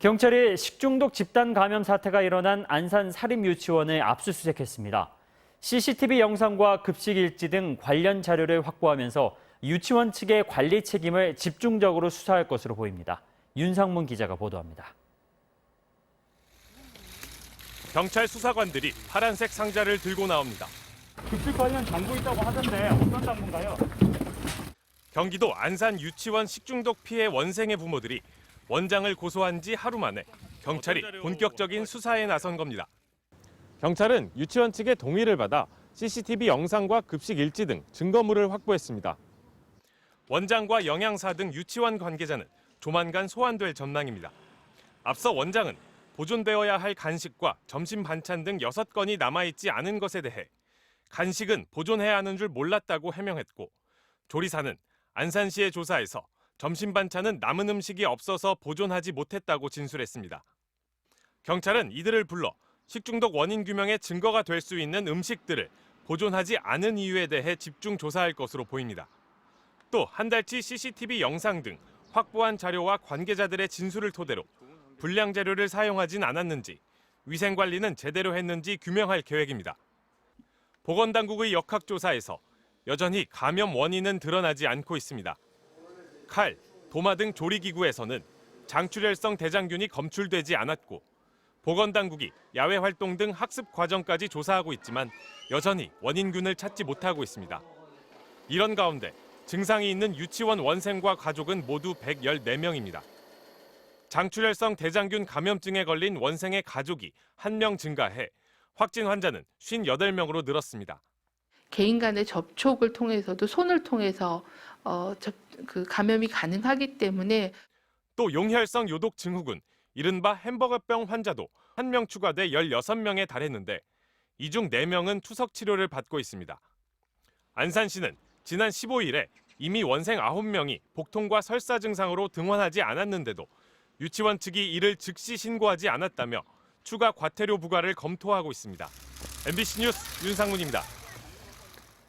경찰이 식중독 집단 감염 사태가 일어난 안산 사립유치원을 압수수색했습니다. CCTV 영상과 급식 일지 등 관련 자료를 확보하면서 유치원 측의 관리 책임을 집중적으로 수사할 것으로 보입니다. 윤상문 기자가 보도합니다. 경찰 수사관들이 파란색 상자를 들고 나옵니다. 급식 관련 장부 있다고 하던데 어떤 장부인가요? 경기도 안산 유치원 식중독 피해 원생의 부모들이 원장을 고소한 지 하루 만에 경찰이 본격적인 수사에 나선 겁니다. 경찰은 유치원 측의 동의를 받아 CCTV 영상과 급식 일지 등 증거물을 확보했습니다. 원장과 영양사 등 유치원 관계자는 조만간 소환될 전망입니다. 앞서 원장은 보존되어야 할 간식과 점심 반찬 등 6건이 남아있지 않은 것에 대해 간식은 보존해야 하는 줄 몰랐다고 해명했고, 조리사는 안산시의 조사에서 점심 반찬은 남은 음식이 없어서 보존하지 못했다고 진술했습니다. 경찰은 이들을 불러 식중독 원인 규명의 증거가 될 수 있는 음식들을 보존하지 않은 이유에 대해 집중 조사할 것으로 보입니다. 또 한 달치 CCTV 영상 등 확보한 자료와 관계자들의 진술을 토대로 불량 재료를 사용하진 않았는지, 위생 관리는 제대로 했는지 규명할 계획입니다. 보건당국의 역학조사에서 여전히 감염 원인은 드러나지 않고 있습니다. 칼, 도마 등 조리기구에서는 장출혈성 대장균이 검출되지 않았고, 보건당국이 야외 활동 등 학습 과정까지 조사하고 있지만 여전히 원인균을 찾지 못하고 있습니다. 이런 가운데 증상이 있는 유치원 원생과 가족은 모두 114명입니다. 장출혈성 대장균 감염증에 걸린 원생의 가족이 1명 증가해 확진 환자는 58명으로 늘었습니다. 개인 간의 접촉을 통해서도 손을 통해서 감염이 가능하기 때문에 또 용혈성 요독 증후군, 이른바 햄버거병 환자도 1명 추가돼 16명에 달했는데 이 중 4명은 투석 치료를 받고 있습니다. 안산시는 지난 15일에 이미 원생 9명이 복통과 설사 증상으로 등원하지 않았는데도 유치원 측이 이를 즉시 신고하지 않았다며 추가 과태료 부과를 검토하고 있습니다. MBC 뉴스 윤상문입니다.